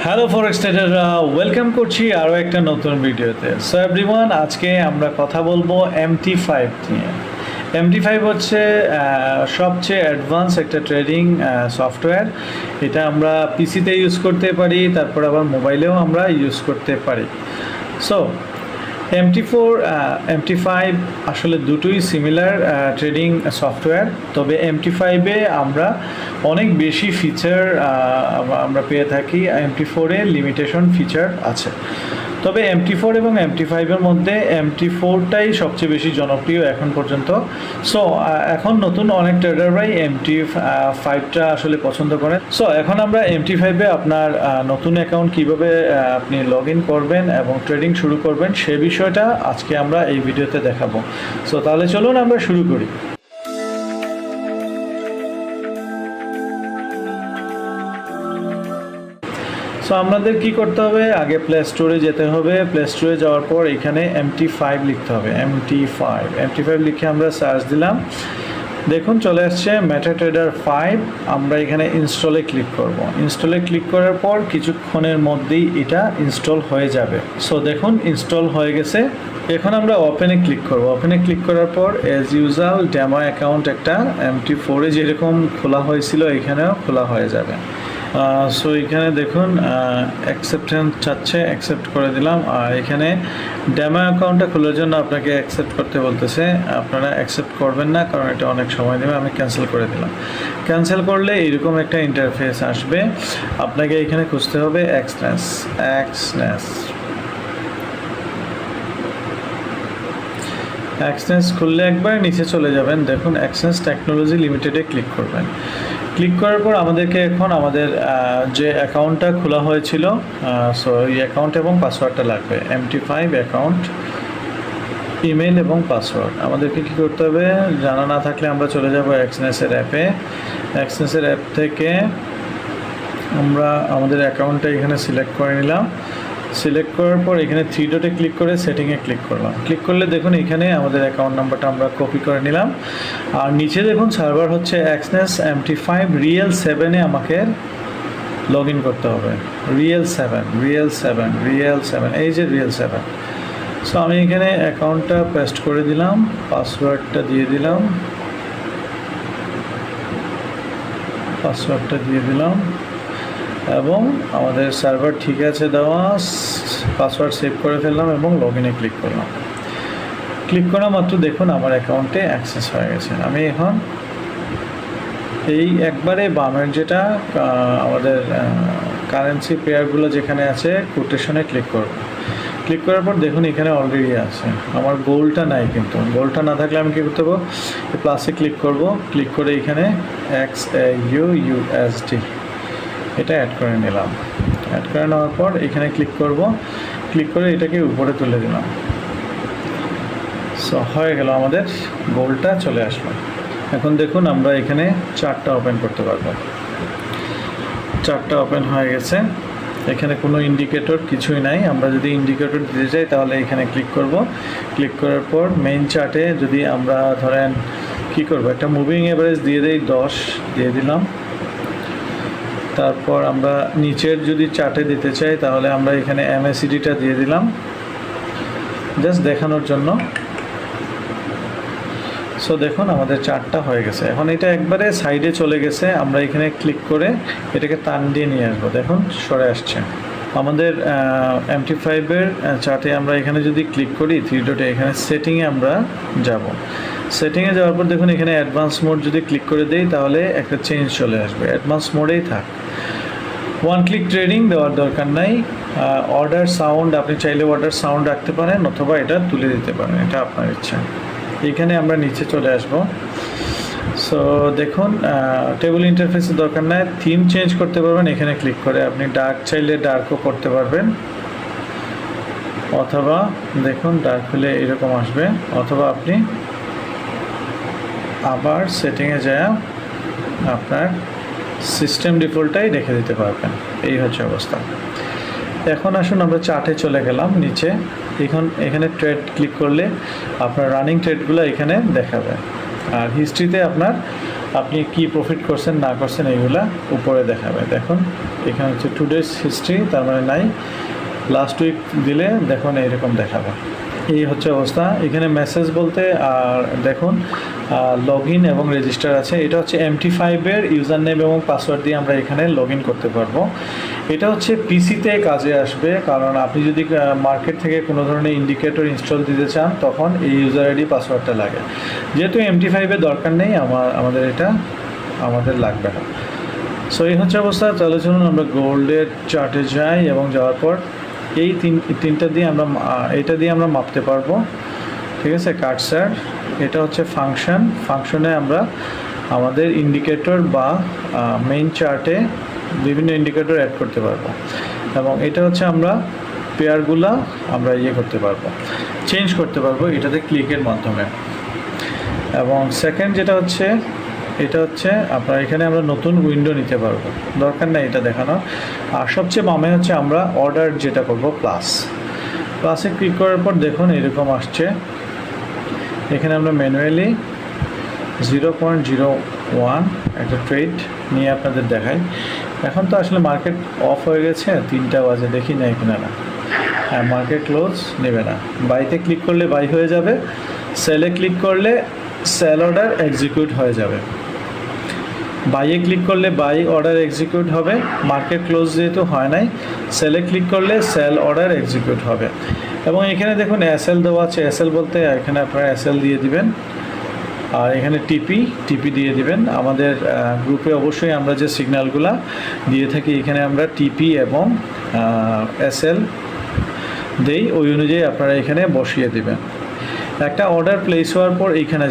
Hello ফরেক্স ট্রেডাররা, welcome করছি আরও একটা নতুন ভিডিওতে। সো এভরিওয়ান, আজকে আমরা কথা বলবো MT5 নিয়ে। MT5 হচ্ছে সবচেয়ে অ্যাডভান্স একটা ট্রেডিং সফটওয়্যার। এটা আমরা পিসিতে ইউজ করতে পারি, তারপর আবার মোবাইলেও আমরা ইউজ করতে পারি। সো MT4 MT5 আসলে দুটোই সিমিলার ট্রেডিং সফটওয়্যার, তবে MT5-এ আমরা অনেক বেশি ফিচার আমরা পেয়ে থাকি। MT4-এ লিমিটেশন ফিচার আছে, তবে MT4 এবং MT5-এর মধ্যে MT4টাই সবচেয়ে বেশি জনপ্রিয় এখন পর্যন্ত। সো এখন নতুন অনেক ট্রেডাররাই MT5টা আসলে পছন্দ করেন। সো এখন আমরা MT5-এ আপনার নতুন অ্যাকাউন্ট কীভাবে আপনি লগ ইন করবেন এবং ট্রেডিং শুরু করবেন সে বিষয়টা আজকে আমরা এই ভিডিওতে দেখাবো। সো তাহলে চলুন আমরা শুরু করি। সো আমাদের কি করতে হবে, আগে প্লে স্টোরে যেতে হবে। প্লে স্টোরে যাওয়ার পর এখানে MT5 লিখতে হবে। MT5 লিখে আমরা সার্চ দিলাম, দেখুন চলে আসছে metatrader 5। আমরা এখানে ইনস্টলে ক্লিক করব। ইনস্টলে ক্লিক করার পর কিছুক্ষণের মধ্যেই এটা ইনস্টল হয়ে যাবে। সো দেখুন ইনস্টল হয়ে গেছে। এখন আমরা ওপেনে ক্লিক করব। ওপেনে ক্লিক করার পর অ্যাজ ইউজুয়াল ডেমো অ্যাকাউন্ট একটা MT4-এ যেরকম খোলা হয়েছিল এখানেও খোলা হয়ে যাবে। সো এখানে দেখুন অ্যাকসেপ্টেন্স চাচ্ছে, অ্যাকসেপ্ট করে দিলাম। আর এখানে ডেমো অ্যাকাউন্টটা খোলার জন্য আপনাকে অ্যাকসেপ্ট করতে বলতেছে। আপনারা অ্যাকসেপ্ট করবেন না, কারণ এটা অনেক সময় দেবে। আমি ক্যান্সেল করে দিলাম। ক্যান্সেল করলে এরকম একটা ইন্টারফেস আসবে। আপনাকে এখানে খুঁজতে হবে এক্সনেস খুললে একবার নিচে চলে যাবেন, দেখুন এক্সনেস টেকনোলজি লিমিটেডে ক্লিক করবেন। ক্লিক করার পর আমাদেরকে এখন আমাদের যে অ্যাকাউন্টটা খোলা হয়েছিল, সো এই অ্যাকাউন্ট এবং পাসওয়ার্ডটা লাগবে। MT5 অ্যাকাউন্ট, ইমেল এবং পাসওয়ার্ড আমাদেরকে কী করতে হবে জানা না থাকলে আমরা চলে যাব এক্সনেসের অ্যাপে। এক্সনেসের অ্যাপ থেকে আমরা আমাদের অ্যাকাউন্টটা এখানে সিলেক্ট করে নিলাম। সিলেক্ট করার পর এখানে 3 ডটে ক্লিক করে সেটিংয়ে ক্লিক করলাম। ক্লিক করলে দেখুন এখানে আমাদের অ্যাকাউন্ট নাম্বারটা আমরা কপি করে নিলাম। আর নিচে দেখুন সার্ভার হচ্ছে Exness MT5 রিয়েল 7-এ আমাকে লগ ইন করতে হবে। রিয়েল 7, এই যে রিয়েল 7। সো আমি এখানে অ্যাকাউন্টটা পেস্ট করে দিলাম, পাসওয়ার্ডটা দিয়ে দিলাম, এবং আমাদের সার্ভার ঠিক আছে দেওয়া, পাসওয়ার্ড সেভ করে ফেললাম এবং লগ ইনে ক্লিক করলাম। ক্লিক করা মাত্র দেখুন আমার অ্যাকাউন্টে অ্যাক্সেস হয়ে গেছে। আমি এখন এই একবারে বামের যেটা আমাদের কারেন্সি পেয়ারগুলো যেখানে আছে কোটেশনে ক্লিক করব। ক্লিক করার পর দেখুন এখানে অলরেডি আছে। আমার গোলটা নাই, কিন্তু গোলটা না থাকলে আমি কী করতে হবে, প্লাসে ক্লিক করব। ক্লিক করে এখানে XAUUSD এটা অ্যাড করে নিলাম। অ্যাড করে নেওয়ার পর এখানে ক্লিক করব। ক্লিক করে এটাকে উপরে তুলে দিলাম। সো হয়ে গেল, আমাদের গোলটা চলে আসলো। এখন দেখুন আমরা এখানে চার্টটা ওপেন করতে পারবো। চার্টটা ওপেন হয়ে গেছে। এখানে কোনো ইন্ডিকেটর কিছুই নাই। আমরা যদি ইন্ডিকেটর দিতে চাই তাহলে এখানে ক্লিক করব। ক্লিক করার পর মেইন চার্টে যদি আমরা ধরেন কি করব, একটা মুভিং এভারেজ দিয়ে দেই, 10 দিয়ে দিলাম। তারপর আমরা নিচের যদি চার্টে দিতে চাই তাহলে আমরা এখানে MACD-টা দিয়ে দিলাম জাস্ট দেখানোর জন্য। সো দেখুন আমাদের চার্টটা হয়ে গেছে। এখন এটা একবারে সাইডে চলে গেছে। আমরা এখানে ক্লিক করে এটাকে টান দিয়ে নিয়ে আসবো, দেখুন সরে আসছে। আমাদের MT5-এর চার্টে আমরা এখানে যদি ক্লিক করি 3 ডটে, এখানে সেটিংয়ে আমরা যাব। সেটিংয়ে যাওয়ার পর দেখুন এখানে অ্যাডভান্স মোড যদি ক্লিক করে দেই তাহলে একটা চেঞ্জ চলে আসবে। অ্যাডভান্স মোডেই থাক, ওয়ান ক্লিক ট্রেডিং দেওয়ার দরকার নাই। অর্ডার সাউন্ড আপনি চাইলে অর্ডার সাউন্ড রাখতে পারেন অথবা এটা তুলে দিতে পারেন, এটা আপনার ইচ্ছা। এখানে আমরা নিচে চলে আসব। সো দেখুন টেবিল ইন্টারফেসের দরকার নাই, থিম চেঞ্জ করতে পারবেন এখানে ক্লিক করে। আপনি ডার্ক চাইলে ডার্কও করতে পারবেন, অথবা দেখুন ডার্ক হলে এরকম আসবে, অথবা আপনি আবার সেটিংয়ে যায় আপনার সিস্টেম ডিফল্টটাই রেখে দিতে পারবেন। এই হচ্ছে অবস্থা। এখন আসুন আমরা চার্টে চলে গেলাম নিচে। এখানে ট্রেড ক্লিক করলে আপনার রানিং ট্রেডগুলো এখানে দেখাবে। আর হিস্ট্রিতে আপনি কি প্রফিট করছেন না করছেন এইগুলা উপরে দেখাবে। দেখুন এখানে হচ্ছে টুডেস হিস্ট্রি, তার মানে নাই। লাস্ট উইক দিলে দেখুন এইরকম দেখাবে। এই হচ্ছে অবস্থা। এখানে মেসেজ বলতে আর দেখুন লগ ইন এবং রেজিস্টার আছে। এটা হচ্ছে MT5-এর ইউজার নেম এবং পাসওয়ার্ড দিয়ে আমরা এখানে লগ ইন করতে পারবো। এটা হচ্ছে পিসিতে কাজে আসবে, কারণ আপনি যদি মার্কেট থেকে কোনো ধরনের ইন্ডিকেটর ইনস্টল দিতে চান তখন এই ইউজার আইডি পাসওয়ার্ডটা লাগে। যেহেতু MT5-এর দরকার নেই, আমাদের এটা লাগবে না। সো এই হচ্ছে অবস্থা। তাহলে চলুন আমরা গোল্ডের চার্টে যাই এবং যাওয়ার পর এই তিনটা দিয়ে আমরা এটা দিয়ে আমরা মাপতে পারবো। ঠিক আছে, কাটসার। এটা হচ্ছে ফাংশনে আমরা আমাদের ইন্ডিকেটর বা মেইন চার্টে বিভিন্ন ইন্ডিকেটর অ্যাড করতে পারবো, এবং এটা হচ্ছে আমরা পেয়ারগুলা আমরা করতে পারবো, চেঞ্জ করতে পারবো এটাতে ক্লিকের মাধ্যমে। এবং সেকেন্ড যেটা হচ্ছে, এটা হচ্ছে আপনার এখানে আমরা নতুন উইন্ডো নিতে পারবো, দরকার নেই এটা দেখানো। আর সবচেয়ে বামে হচ্ছে আমরা অর্ডার যেটা করব, প্লাসে ক্লিক করার পর দেখুন এরকম আসছে। এখানে আমরা ম্যানুয়ালি 0.01 একটা ট্রেড নিয়ে আপনাদের দেখাই। এখন তো আসলে মার্কেট অফ হয়ে গেছে, 3টা বাজে, দেখি না এখানে না। হ্যাঁ, মার্কেট ক্লোজ নেবে না। বাইতে ক্লিক করলে বাই হয়ে যাবে, সেলে ক্লিক করলে সেল অর্ডার এক্সিকিউট হয়ে যাবে। বাইয়ে ক্লিক করলে বাই অর্ডার এক্সিকিউট হবে, মার্কেট ক্লোজ যেহেতু হয় নাই, সেলে ক্লিক করলে সেল অর্ডার এক্সিকিউট হবে। এবং এখানে দেখুন এসএল দেওয়া আছে। এসএল বলতে এখানে আপনারা এসএল দিয়ে দিবেন, আর এখানে টিপি দিয়ে দিবেন। আমাদের গ্রুপে অবশ্যই আমরা যে সিগন্যালগুলো দিয়ে থাকি এখানে আমরা টিপি এবং এসএল দেই, ওই অনুযায়ী আপনারা এখানে বসিয়ে দিবেন। একটা অর্ডার প্লেস হওয়ার পর এইখানে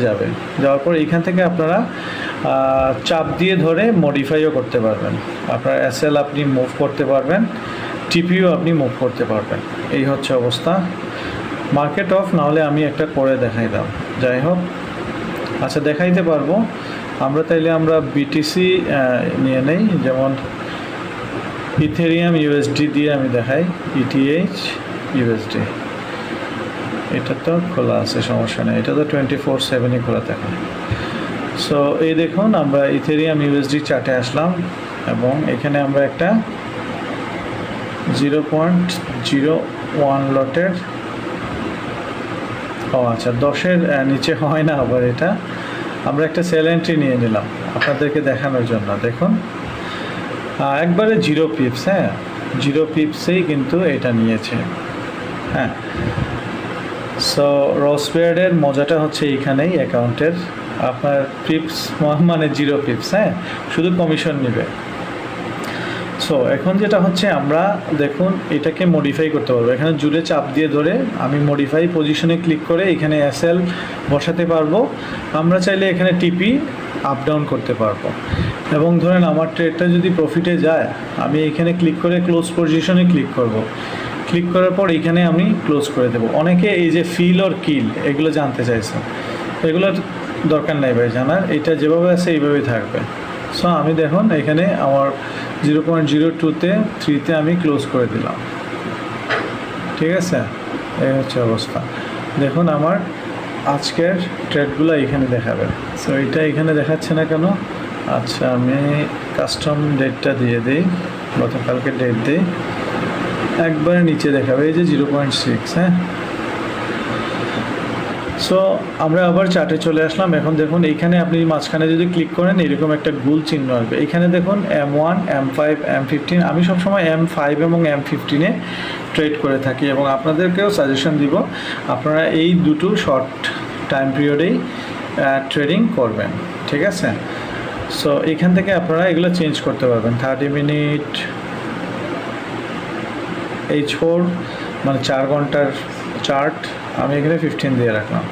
যাওয়ার পর এইখান থেকে আপনারা চাপ দিয়ে ধরে মডিফাইও করতে পারবেন। আপনার এসএল আপনি মুভ করতে পারবেন, টিপিও আপনি মুভ করতে পারবেন। এই হচ্ছে অবস্থা। মার্কেট অফ না হলে আমি একটা করে দেখাই দাম, যাই হোক। আচ্ছা, দেখাইতে পারবো আমরা। তাইলে আমরা বিটিসি নিয়ে নেই, যেমন ইথেরিয়াম ইউএসডি দিয়ে আমি দেখাই। ইটিএইচ ইউএসডি, এটা তো খোলা আছে, সমস্যা নেই। এটা তো 24/7-ই খোলা থাকে। সো এই দেখুন আমরা ইথেরিয়াম ইউএসডি চার্টে আসলাম, এবং এখানে আমরা একটা 0.01 লটের, আচ্ছা 10-এর নিচে হয় না আবার এটা, আমরা একটা সেল এন্ট্রি নিয়ে নিলাম আপনাদেরকে দেখানোর জন্য। দেখুন একবারে 0 পিপস, হ্যাঁ 0 পিপসেই কিন্তু এটা নিয়েছে। হ্যাঁ, সো রসপেয়ার্ডের মজাটা হচ্ছে এইখানেই, অ্যাকাউন্টের আপনার পিপস মানে 0 পিপস, হ্যাঁ, শুধু কমিশন নেবে। সো এখন যেটা হচ্ছে, আমরা দেখুন এটাকে মডিফাই করতে পারবো। এখানে জুড়ে চাপ দিয়ে ধরে আমি মডিফাই পজিশনে ক্লিক করে এখানে এসএল বসাতে পারবো। আমরা চাইলে এখানে টিপি আপ ডাউন করতে পারবো। এবং ধরেন আমার ট্রেডটা যদি প্রফিটে যায়, আমি এখানে ক্লিক করে ক্লোজ পজিশনে ক্লিক করব। ক্লিক করার পর এখানে আমি ক্লোজ করে দেবো। অনেকে এই যে ফিল অর কিল এগুলো জানতে চাইছে, এগুলো দরকার নাই ভাই জানার, এটা যেভাবে আছে এইভাবেই থাকবে। সো আমি দেখুন এখানে আমার 0.02-তে 3-তে আমি ক্লোজ করে দিলাম। ঠিক আছে, এই হচ্ছে অবস্থা। দেখুন আমার আজকের ট্রেডগুলো এখানে দেখাবে। সো এটা এখানে দেখাচ্ছে না কেন? আচ্ছা, আমি কাস্টম ডেটটা দিয়ে দিই, গতকালকে ডেট দিই, একবারে নিচে দেখাবে এই যে 0.6। হ্যাঁ, সো আমরা আবার চার্টে চলে আসলাম। এখন দেখুন এইখানে আপনি মাঝখানে যদি ক্লিক করেন এরকম একটা গোল চিহ্ন আসবে। এখানে দেখুন M1, M5, M15। আমি সবসময় M5 এবং M15-এ ট্রেড করে থাকি, এবং আপনাদেরকেও সাজেশন দিব আপনারা এই দুটো শর্ট টাইম পিরিয়ডেই ট্রেডিং করবেন। ঠিক আছে, সো এখান থেকে আপনারা এগুলো চেঞ্জ করতে পারবেন। 30 মিনিট, H4 মানে 4 ঘন্টার চার্ট আমি এখানে 15 দিয়ে রাখলাম।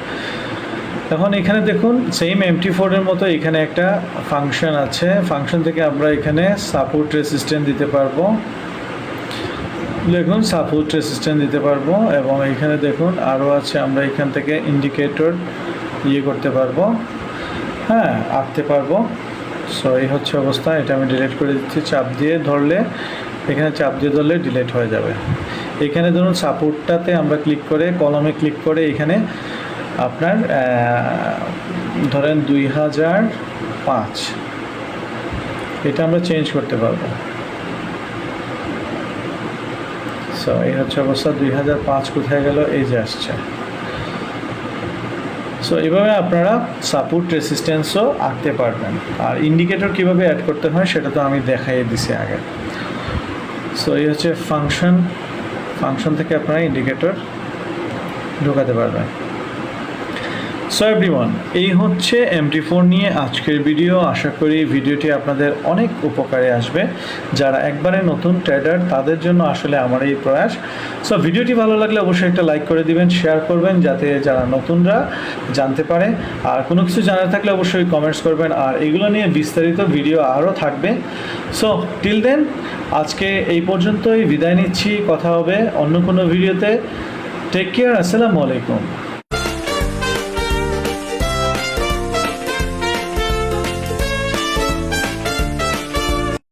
এখন এখানে দেখুন সেম MT4-এর মতো এখানে একটা ফাংশন আছে। ফাংশন থেকে আমরা এখানে সাপোর্ট রেসিস্ট্যান্ট দিতে পারবো। দেখুন সাপোর্ট রেসিস্ট্যান্ট দিতে পারবো, এবং এখানে দেখুন আরও আছে। আমরা এখান থেকে ইন্ডিকেটর করতে পারবো, হ্যাঁ আঁকতে পারবো। সো এই হচ্ছে অবস্থা। এটা আমি ডিলিট করে দিচ্ছি। চাপ দিয়ে ধরলে, এখানে চাপ দিয়ে ধরলে ডিলিট হয়ে যাবে। এখানে ধরুন সাপোর্টটাতে আমরা ক্লিক করে কলমে ক্লিক করে এখানে আপনার ধরেন 2005 এটা আমরা চেঞ্জ করতে পারবো। সো এই হচ্ছে অবস্থা। 2005 কোথায় গেল, এই যে আসছে। সো এইভাবে আপনারা সাপোর্ট রেসিস্ট্যান্সও আঁকতে পারবেন। আর ইন্ডিকেটর কীভাবে অ্যাড করতে হয় সেটা তো আমি দেখাইয়ে দিছি আগে। সো এই হচ্ছে ফাংশন থেকে আপনারা ইন্ডিকেটর ঢোকাতে পারবেন। সো এভরিওয়ান, এই হচ্ছে MT4 নিয়ে আজকের ভিডিও। আশা করি ভিডিওটি আপনাদের অনেক উপকারে আসবে। যারা একবারে নতুন ট্রেডার তাদের জন্য আসলে আমার এই প্রয়াস। সো ভিডিওটি ভালো লাগলে অবশ্যই একটা লাইক করে দিবেন, শেয়ার করবেন, যাতে যারা নতুনরা জানতে পারে। আর কোনো কিছু জানার থাকলে অবশ্যই কমেন্টস করবেন। আর এগুলো নিয়ে বিস্তারিত ভিডিও আরও থাকবে। সো টিল দেন আজকে এই পর্যন্তই বিদায় নিচ্ছি। কথা হবে অন্য কোনো ভিডিওতে। Take care. আসসালামু আলাইকুম।